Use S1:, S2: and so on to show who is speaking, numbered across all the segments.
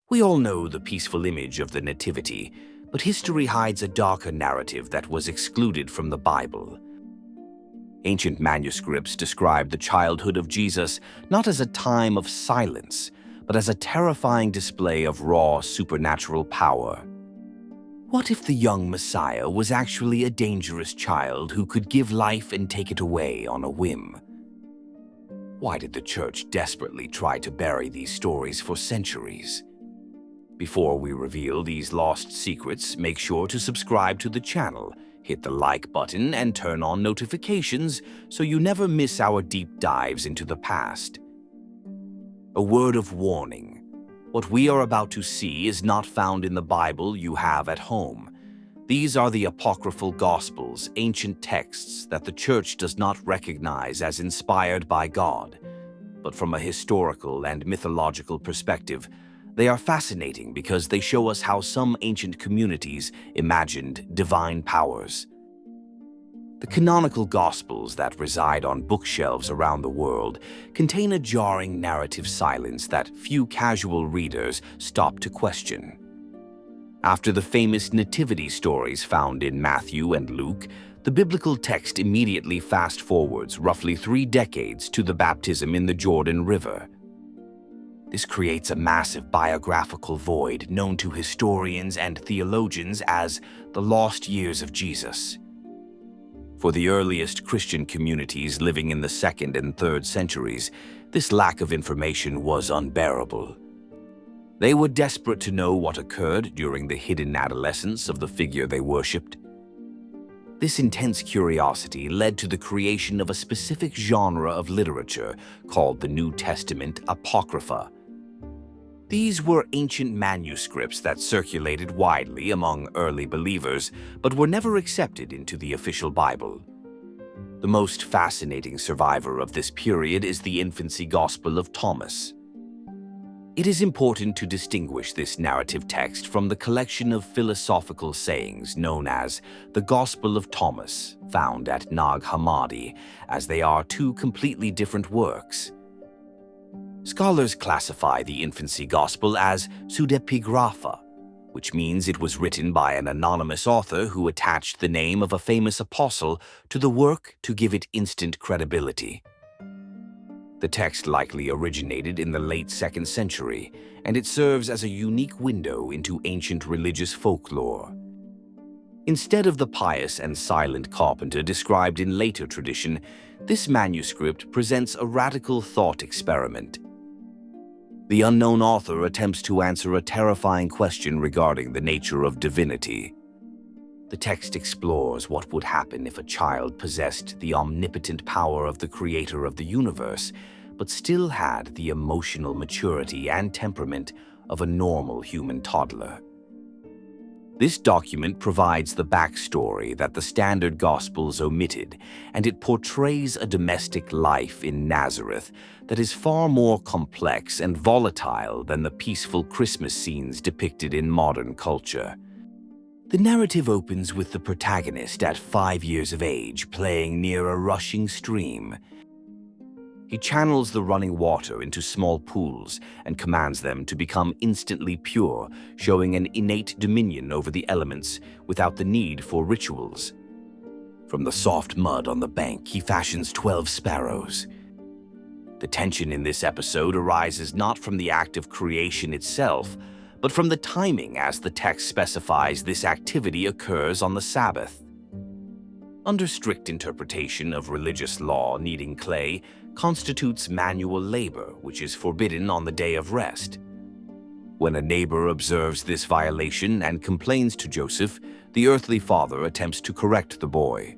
S1: We all know the peaceful image of the Nativity, but history hides a darker narrative that was excluded from the Bible. Ancient manuscripts describe the childhood of Jesus not as a time of silence, but as a terrifying display of raw supernatural power. What if the young Messiah was actually a dangerous child who could give life and take it away on a whim? Why did the Church desperately try to bury these stories for centuries? Before we reveal these lost secrets, make sure to subscribe to the channel, hit the like button, and turn on notifications so you never miss our deep dives into the past. A word of warning. What we are about to see is not found in the Bible you have at home. These are the Apocryphal Gospels, ancient texts that the Church does not recognize as inspired by God. But from a historical and mythological perspective, they are fascinating because they show us how some ancient communities imagined divine powers. The canonical Gospels that reside on bookshelves around the world contain a jarring narrative silence that few casual readers stop to question. After the famous nativity stories found in Matthew and Luke, the biblical text immediately fast-forwards roughly 3 decades to the baptism in the Jordan River. This creates a massive biographical void known to historians and theologians as the lost years of Jesus. For the earliest Christian communities living in the 2nd and 3rd centuries, this lack of information was unbearable. They were desperate to know what occurred during the hidden adolescence of the figure they worshipped. This intense curiosity led to the creation of a specific genre of literature called the New Testament Apocrypha. These were ancient manuscripts that circulated widely among early believers, but were never accepted into the official Bible. The most fascinating survivor of this period is the Infancy Gospel of Thomas. It is important to distinguish this narrative text from the collection of philosophical sayings known as the Gospel of Thomas, found at Nag Hammadi, as they are 2 completely different works. Scholars classify the Infancy Gospel as pseudepigrapha, which means it was written by an anonymous author who attached the name of a famous apostle to the work to give it instant credibility. The text likely originated in the late 2nd century, and it serves as a unique window into ancient religious folklore. Instead of the pious and silent carpenter described in later tradition, this manuscript presents a radical thought experiment. The unknown author attempts to answer a terrifying question regarding the nature of divinity. The text explores what would happen if a child possessed the omnipotent power of the creator of the universe, but still had the emotional maturity and temperament of a normal human toddler. This document provides the backstory that the standard Gospels omitted, and it portrays a domestic life in Nazareth that is far more complex and volatile than the peaceful Christmas scenes depicted in modern culture. The narrative opens with the protagonist at 5 years of age playing near a rushing stream. He channels the running water into small pools and commands them to become instantly pure, showing an innate dominion over the elements without the need for rituals. From the soft mud on the bank, he fashions 12 sparrows. The tension in this episode arises not from the act of creation itself, but from the timing, as the text specifies this activity occurs on the Sabbath. Under strict interpretation of religious law, kneading clay constitutes manual labor, which is forbidden on the day of rest. When a neighbor observes this violation and complains to Joseph, the earthly father attempts to correct the boy.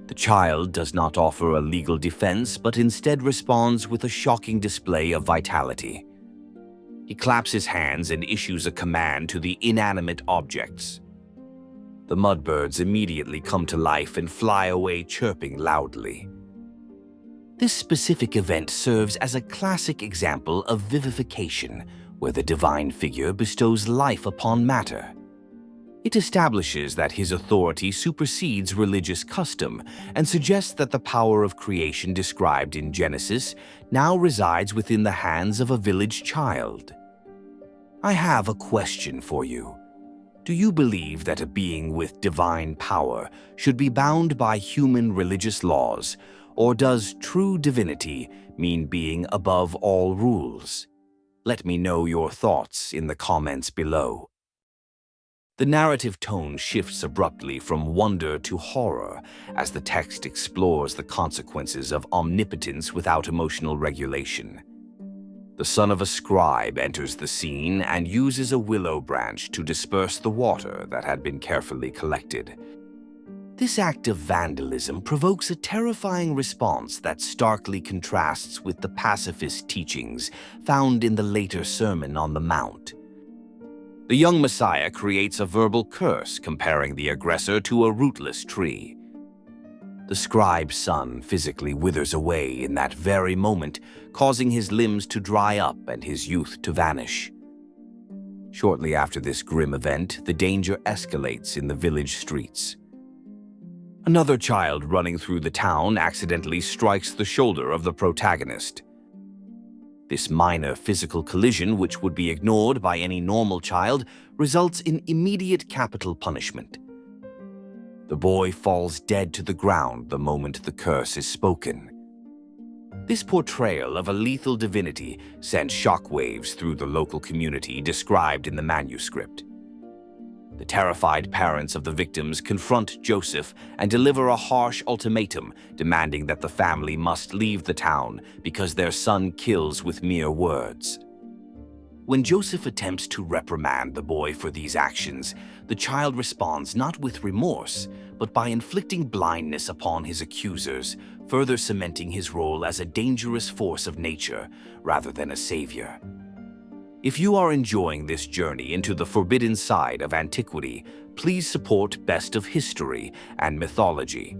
S1: The child does not offer a legal defense, but instead responds with a shocking display of vitality. He claps his hands and issues a command to the inanimate objects. The mudbirds immediately come to life and fly away chirping loudly. This specific event serves as a classic example of vivification, where the divine figure bestows life upon matter. It establishes that his authority supersedes religious custom and suggests that the power of creation described in Genesis now resides within the hands of a village child. I have a question for you. Do you believe that a being with divine power should be bound by human religious laws, or does true divinity mean being above all rules? Let me know your thoughts in the comments below. The narrative tone shifts abruptly from wonder to horror as the text explores the consequences of omnipotence without emotional regulation. The son of a scribe enters the scene and uses a willow branch to disperse the water that had been carefully collected. This act of vandalism provokes a terrifying response that starkly contrasts with the pacifist teachings found in the later Sermon on the Mount. The young Messiah creates a verbal curse comparing the aggressor to a rootless tree. The scribe's son physically withers away in that very moment, causing his limbs to dry up and his youth to vanish. Shortly after this grim event, the danger escalates in the village streets. Another child running through the town accidentally strikes the shoulder of the protagonist. This minor physical collision, which would be ignored by any normal child, results in immediate capital punishment. The boy falls dead to the ground the moment the curse is spoken. This portrayal of a lethal divinity sent shockwaves through the local community described in the manuscript. The terrified parents of the victims confront Joseph and deliver a harsh ultimatum demanding that the family must leave the town because their son kills with mere words. When Joseph attempts to reprimand the boy for these actions, the child responds not with remorse, but by inflicting blindness upon his accusers, further cementing his role as a dangerous force of nature rather than a savior. If you are enjoying this journey into the forbidden side of antiquity, please support Best of History and Mythology.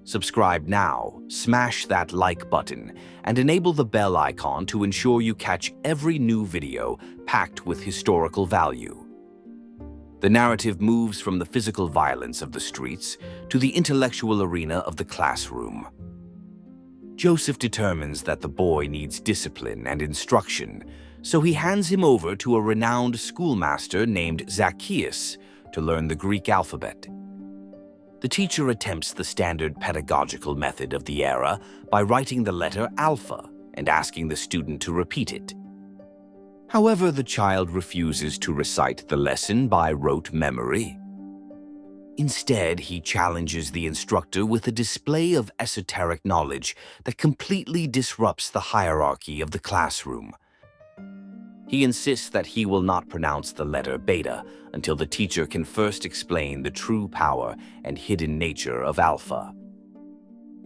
S1: Subscribe now, smash that like button, and enable the bell icon to ensure you catch every new video packed with historical value. The narrative moves from the physical violence of the streets to the intellectual arena of the classroom. Joseph determines that the boy needs discipline and instruction, so he hands him over to a renowned schoolmaster named Zacchaeus to learn the Greek alphabet. The teacher attempts the standard pedagogical method of the era by writing the letter alpha and asking the student to repeat it. However, the child refuses to recite the lesson by rote memory. Instead, he challenges the instructor with a display of esoteric knowledge that completely disrupts the hierarchy of the classroom. He insists that he will not pronounce the letter beta until the teacher can first explain the true power and hidden nature of alpha.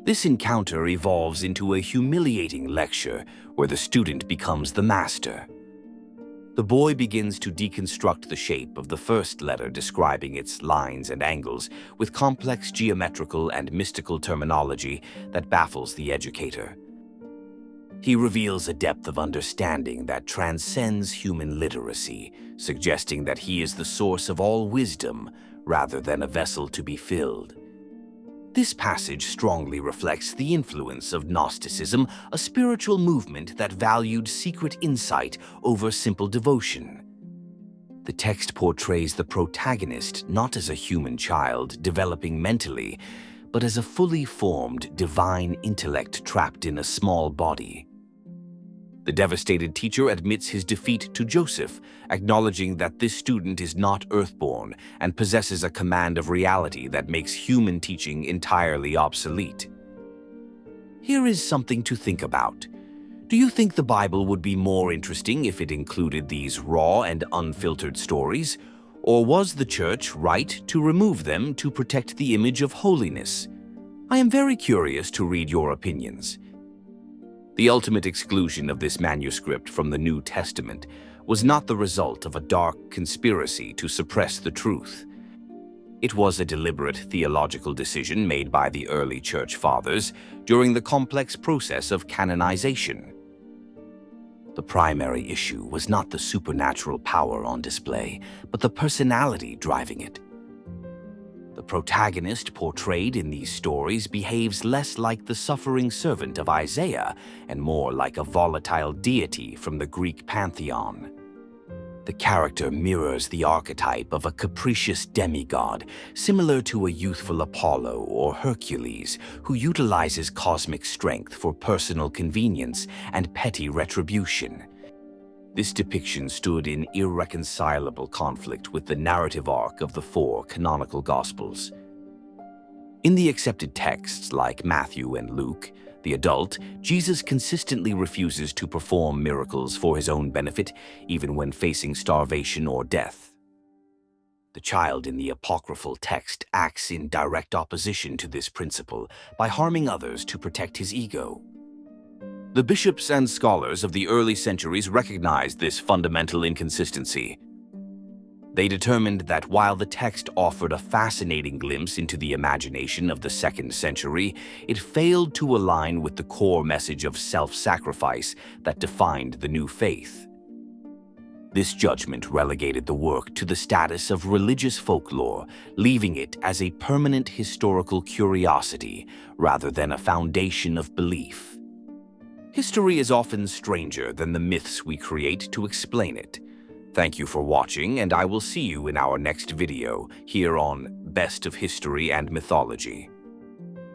S1: This encounter evolves into a humiliating lecture where the student becomes the master. The boy begins to deconstruct the shape of the first letter, describing its lines and angles with complex geometrical and mystical terminology that baffles the educator. He reveals a depth of understanding that transcends human literacy, suggesting that he is the source of all wisdom rather than a vessel to be filled. This passage strongly reflects the influence of Gnosticism, a spiritual movement that valued secret insight over simple devotion. The text portrays the protagonist not as a human child developing mentally, but as a fully formed divine intellect trapped in a small body. The devastated teacher admits his defeat to Joseph, acknowledging that this student is not earthborn and possesses a command of reality that makes human teaching entirely obsolete. Here is something to think about. Do you think the Bible would be more interesting if it included these raw and unfiltered stories? Or was the church right to remove them to protect the image of holiness? I am very curious to read your opinions. The ultimate exclusion of this manuscript from the New Testament was not the result of a dark conspiracy to suppress the truth. It was a deliberate theological decision made by the early church fathers during the complex process of canonization. The primary issue was not the supernatural power on display, but the personality driving it. The protagonist portrayed in these stories behaves less like the suffering servant of Isaiah and more like a volatile deity from the Greek pantheon. The character mirrors the archetype of a capricious demigod, similar to a youthful Apollo or Hercules, who utilizes cosmic strength for personal convenience and petty retribution. This depiction stood in irreconcilable conflict with the narrative arc of the four canonical Gospels. In the accepted texts like Matthew and Luke, the adult, Jesus consistently refuses to perform miracles for his own benefit, even when facing starvation or death. The child in the apocryphal text acts in direct opposition to this principle by harming others to protect his ego. The bishops and scholars of the early centuries recognized this fundamental inconsistency. They determined that while the text offered a fascinating glimpse into the imagination of the 2nd century, it failed to align with the core message of self-sacrifice that defined the new faith. This judgment relegated the work to the status of religious folklore, leaving it as a permanent historical curiosity rather than a foundation of belief. History is often stranger than the myths we create to explain it. Thank you for watching, and I will see you in our next video here on Best of History and Mythology.